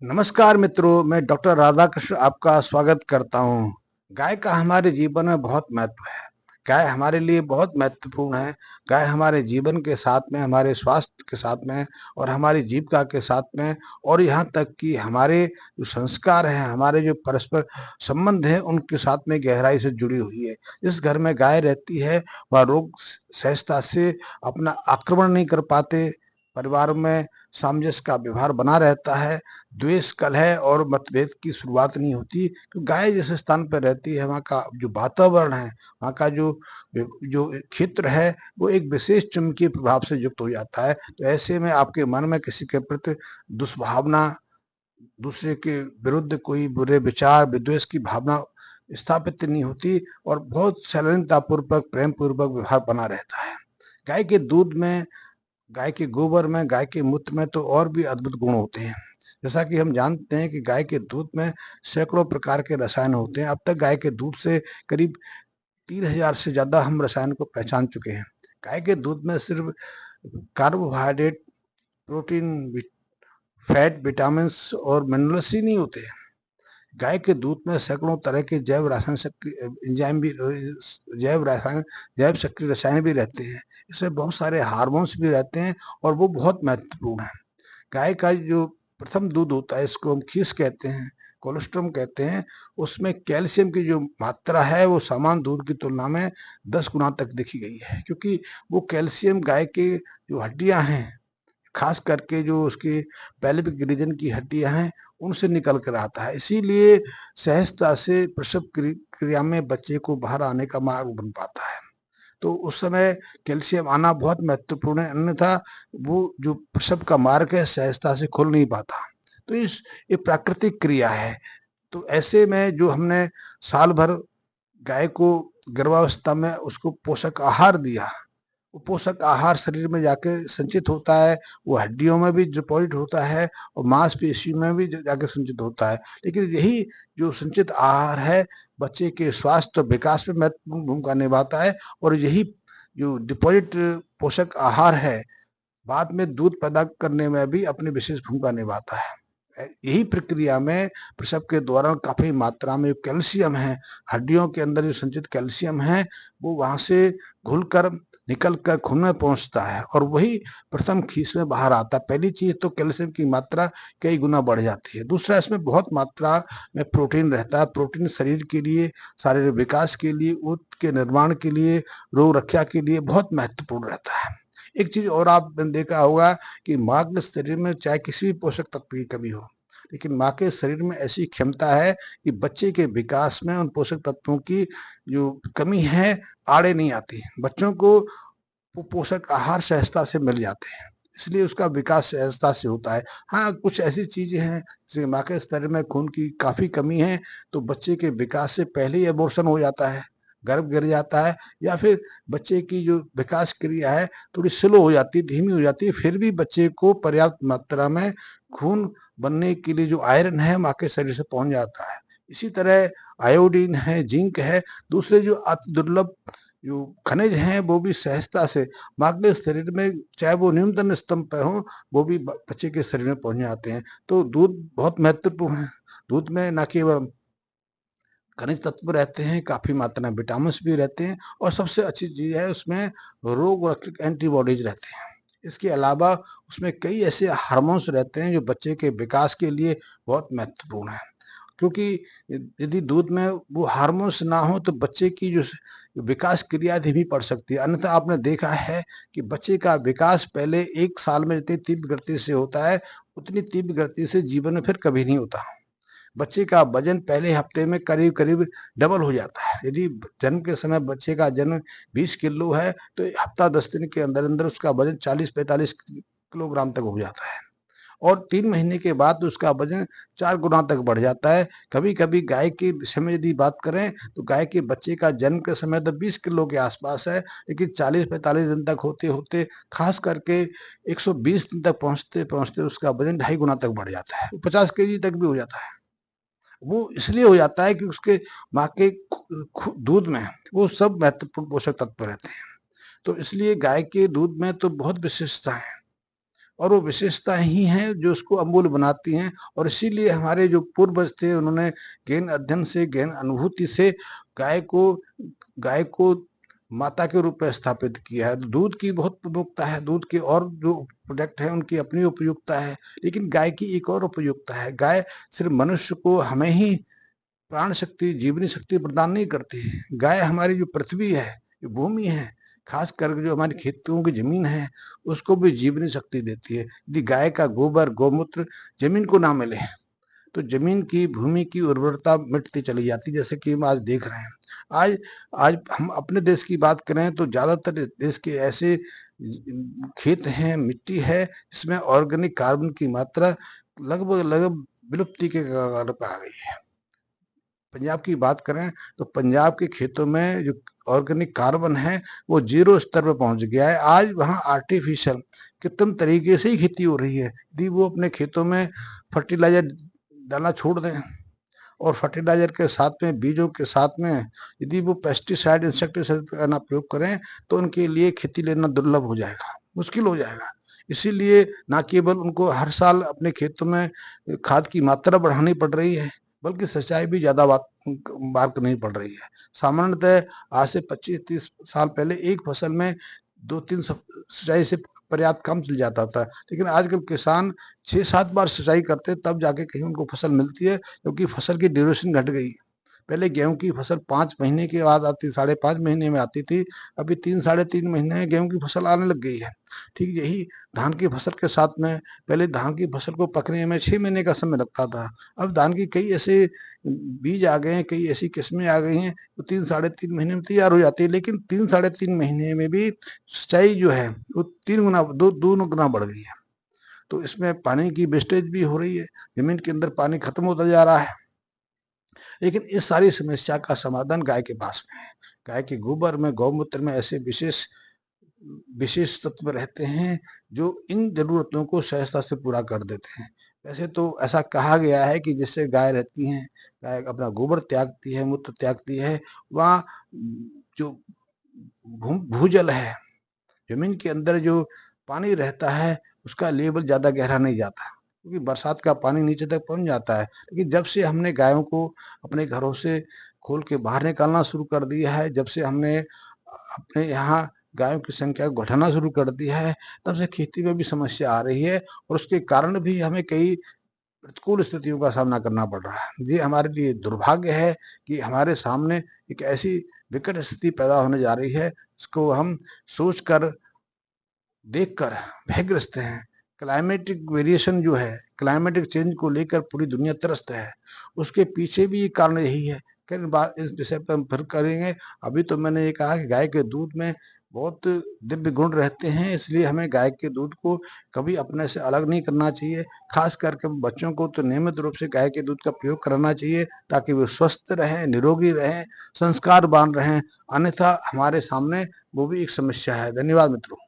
नमस्कार मित्रों, मैं डॉक्टर राधाकृष्ण आपका स्वागत करता हूँ। गाय का हमारे जीवन में बहुत महत्व है। गाय हमारे लिए बहुत महत्वपूर्ण है। गाय हमारे जीवन के साथ में, हमारे स्वास्थ्य के साथ में और हमारी जीविका के साथ में और यहाँ तक कि हमारे जो संस्कार हैं, हमारे जो परस्पर संबंध हैं, उनके साथ में गहराई से जुड़ी हुई है। जिस घर में गाय रहती है, वह रोग सहजता से अपना आक्रमण नहीं कर पाते। परिवार में सामंजस्य का व्यवहार बना रहता है। द्वेष, कलह और मतभेद की शुरुआत नहीं होती। तो गाय जिस स्थान पर रहती है, वहाँ का जो वातावरण है, वहाँ का जो जो क्षेत्र है, वो एक विशेष चुंबकीय प्रभाव से युक्त हो जाता है। तो ऐसे में आपके मन में किसी के प्रति दुष्भावना, दूसरे के विरुद्ध कोई बुरे विचार, विद्वेष की भावना स्थापित नहीं होती और बहुत शालीनतापूर्वक, प्रेम पूर्वक व्यवहार बना रहता है। गाय के दूध में, गाय के गोबर में, गाय के मूत्र में तो और भी अद्भुत गुण होते हैं। जैसा कि हम जानते हैं कि गाय के दूध में सैकड़ों प्रकार के रसायन होते हैं। अब तक गाय के दूध से करीब 3000 से ज़्यादा हम रसायन को पहचान चुके हैं। गाय के दूध में सिर्फ कार्बोहाइड्रेट, प्रोटीन, फैट, विटामिन्स और मिनरल्स ही नहीं होते। गाय के दूध में सैकड़ों तरह के जैव रासायन एंजाइम भी, जैव सक्रिय रसायन भी रहते हैं। इसमें बहुत सारे हार्मोन्स भी रहते हैं और वो बहुत महत्वपूर्ण है। गाय का जो प्रथम दूध होता है, इसको हम खीस कहते हैं, कोलोस्ट्रम कहते हैं। उसमें कैल्शियम की जो मात्रा है, वो सामान्य दूध की तुलना में 10 गुना तक देखी गई है, क्योंकि वो कैल्शियम गाय के जो हड्डियां हैं, खास करके जो उसकी पेल्विक रीजन की हड्डियां हैं, उनसे निकल कर आता है। इसीलिए सहजता से प्रसव क्रिया में बच्चे को बाहर आने का मार्ग बन पाता है। तो उस समय कैल्शियम आना बहुत महत्वपूर्ण है, अन्यथा वो जो प्रसव का मार्ग है, सहजता से खुल नहीं पाता। तो ये प्राकृतिक क्रिया है। तो ऐसे में जो हमने साल भर गाय को गर्भावस्था में उसको पोषक आहार दिया, वो पोषक आहार शरीर में जाके संचित होता है, वो हड्डियों में भी डिपॉजिट होता है और मांसपेशियों में भी जाके संचित होता है। लेकिन यही जो संचित आहार है, बच्चे के स्वास्थ्य और विकास में महत्वपूर्ण भूमिका निभाता है और यही जो डिपॉजिट पोषक आहार है, बाद में दूध पैदा करने में भी अपनी विशेष भूमिका निभाता है। यही प्रक्रिया में प्रसव के दौरान काफी मात्रा में कैल्शियम है, हड्डियों के अंदर जो संचित कैल्शियम है, वो वहां से घुलकर निकल कर खून में पहुंचता है और वही प्रथम खीस में बाहर आता है। पहली चीज तो कैल्शियम की मात्रा कई गुना बढ़ जाती है। दूसरा, इसमें बहुत मात्रा में प्रोटीन रहता है। प्रोटीन शरीर के लिए, शारीरिक विकास के लिए, ऊत के निर्माण के लिए, रोग रक्षा के लिए बहुत महत्वपूर्ण रहता है। एक चीज और आपने देखा होगा कि माँ के शरीर में चाहे किसी भी पोषक तत्व की कमी हो, लेकिन माँ के शरीर में ऐसी क्षमता है कि बच्चे के विकास में उन पोषक तत्वों की जो कमी है, आड़े नहीं आती। बच्चों को वो पोषक आहार सहजता से मिल जाते हैं, इसलिए उसका विकास सहजता से होता है। हाँ, कुछ ऐसी चीजें हैं जैसे माँ के शरीर में खून की काफी कमी है, तो बच्चे के विकास से पहले ही अबॉर्शन हो जाता है, गर्भ गिर जाता है, या फिर बच्चे की जो विकास क्रिया है थोड़ी स्लो हो जाती है, धीमी हो जाती है। फिर भी बच्चे को पर्याप्त मात्रा में खून बनने के लिए जो आयरन है, माँ के शरीर से पहुंच जाता है। इसी तरह आयोडीन है, जिंक है, दूसरे जो अति दुर्लभ जो खनिज हैं, वो भी सहजता से माँ के शरीर में, चाहे वो न्यूनतम स्तंभ पे हो, वो भी बच्चे के शरीर में पहुंच जाते हैं। तो दूध बहुत महत्वपूर्ण है। दूध में न केवल खनिज तत्व रहते हैं, काफी मात्रा में विटामिन भी रहते हैं और सबसे अच्छी चीज है, उसमें रोग रक्षक एंटीबॉडीज रहते हैं। इसके अलावा उसमें कई ऐसे हार्मोन्स रहते हैं जो बच्चे के विकास के लिए बहुत महत्वपूर्ण है, क्योंकि यदि दूध में वो हार्मोन्स ना हो तो बच्चे की जो विकास क्रिया धीमी पड़ सकती है। अन्यथा आपने देखा है कि बच्चे का विकास पहले 1 साल में जितनी तीव्र गति से होता है, उतनी तीव्र गति से जीवन में फिर कभी नहीं होता। बच्चे का वजन पहले हफ्ते में करीब करीब डबल हो जाता है। यदि जन्म के समय बच्चे का जन्म 20 किलो है, तो हफ्ता 10 दिन के अंदर अंदर उसका वजन 40-45 किलोग्राम तक हो जाता है और 3 महीने के बाद उसका वजन 4 गुना तक बढ़ जाता है। कभी कभी गाय के विषय में यदि बात करें, तो गाय के बच्चे का जन्म के समय तो 20 किलो के आसपास है, लेकिन 40-45 दिन तक होते होते, खास करके 120 दिन तक पहुंचते पहुंचते उसका वजन 2.5 गुना तक बढ़ जाता है, 50 केजी तक भी हो जाता है। वो इसलिए हो जाता है कि उसके माँ के दूध में वो सब महत्वपूर्ण पोषक तत्व रहते हैं। तो इसलिए गाय के दूध में तो बहुत विशेषता है और वो विशेषता ही हैं जो उसको अमूल्य बनाती हैं। और इसीलिए हमारे जो पूर्वज थे उन्होंने गहन अध्ययन से, गहन अनुभूति से गाय को माता के रूप में स्थापित किया है। तो दूध की बहुत प्रमुखता है, दूध के और जो प्रोडक्ट है उनकी अपनी उपयुक्तता है, लेकिन गाय की एक और उपयुक्तता है। गाय सिर्फ मनुष्य को, हमें ही प्राण शक्ति, जीवनी शक्ति प्रदान नहीं करती। गाय हमारी जो पृथ्वी है, जो भूमि है, खास करके जो हमारी खेतों की जमीन है, उसको भी जीवनी शक्ति देती है। यदि गाय का गोबर, गौमूत्र जमीन को ना मिले तो जमीन की, भूमि की उर्वरता मिटती चली जाती, जैसे कि हम आज देख रहे हैं। आज आज हम अपने देश की बात करें तो ज्यादातर देश के ऐसे खेत हैं, मिट्टी है, इसमें ऑर्गेनिक कार्बन की मात्रा लगभग लगभग विलुप्ति के कगार पर आ गई है। पंजाब की बात करें तो पंजाब के खेतों में जो ऑर्गेनिक कार्बन है वो 0 स्तर पर पहुंच गया है। आज वहां आर्टिफिशियल कृत्रिम तरीके से ही खेती हो रही है। यदि वो अपने खेतों में फर्टिलाइजर डालना छोड़ दें और फर्टिलाइजर के साथ में, बीजों के साथ में यदि वो पेस्टिसाइड, इंसेक्टिसाइड का ना प्रयोग करें तो उनके लिए खेती लेना दुर्लभ हो जाएगा, मुश्किल हो जाएगा। इसीलिए ना केवल उनको हर साल अपने खेतों में खाद की मात्रा बढ़ानी पड़ रही है, बल्कि सिंचाई भी ज्यादा बार करनी पड़ रही है। सामान्यतः आज से 25-30 साल पहले एक फसल में 2-3 सिंचाई से पर्याप्त काम चल जाता था, लेकिन आजकल किसान 6-7 बार सिंचाई करते हैं तब जाके कहीं उनको फसल मिलती है, क्योंकि फसल की ड्यूरेशन घट गई। पहले गेहूं की फसल 5 महीने के बाद आती, 5.5 महीने में आती थी, अभी 3-3.5 महीने में गेहूं की फसल आने लग गई है। ठीक यही धान की फसल के साथ में, पहले धान की फसल को पकने में 6 महीने का समय लगता था, अब धान की कई ऐसे बीज आ गए हैं, कई ऐसी किस्में आ गई हैं तो 3-3.5 महीने में तैयार हो जाती है। लेकिन 3-3.5 महीने में भी सिंचाई जो है वो 3 गुना, 2 गुना बढ़ गई है। तो इसमें पानी की वेस्टेज भी हो रही है, जमीन के अंदर पानी खत्म होता जा रहा है। लेकिन इस सारी समस्या का समाधान गाय के पास में है। गाय के गोबर में, गौमूत्र में ऐसे विशेष विशेष तत्व रहते हैं जो इन जरूरतों को सहजता से पूरा कर देते हैं। वैसे तो ऐसा कहा गया है कि जिससे गाय रहती हैं, गाय अपना गोबर त्यागती है, मूत्र त्यागती है, वहाँ जो भूजल है, जमीन के अंदर जो पानी रहता है, उसका लेवल ज्यादा गहरा नहीं जाता, क्योंकि बरसात का पानी नीचे तक पहुंच जाता है। लेकिन जब से हमने गायों को अपने घरों से खोल के बाहर निकालना शुरू कर दिया है, जब से हमने अपने यहाँ गायों की संख्या को घटाना शुरू कर दिया है, तब से खेती में भी समस्या आ रही है और उसके कारण भी हमें कई प्रतिकूल स्थितियों का सामना करना पड़ रहा है। ये हमारे लिए दुर्भाग्य है कि हमारे सामने एक ऐसी विकट स्थिति पैदा होने जा रही है, इसको हम सोचकर, देखकर भयग्रस्त हैं। क्लाइमेटिक वेरिएशन जो है, क्लाइमेटिक चेंज को लेकर पूरी दुनिया त्रस्त है, उसके पीछे भी कारण यही है। फिर बात इस विषय पर हम फिर करेंगे। अभी तो मैंने ये कहा कि गाय के दूध में बहुत दिव्य गुण रहते हैं, इसलिए हमें गाय के दूध को कभी अपने से अलग नहीं करना चाहिए। खास करके बच्चों को तो नियमित रूप से गाय के दूध का प्रयोग कराना चाहिए, ताकि वे स्वस्थ रहें, निरोगी रहें, संस्कारवान रहें। अन्यथा हमारे सामने वो भी एक समस्या है। धन्यवाद मित्रों।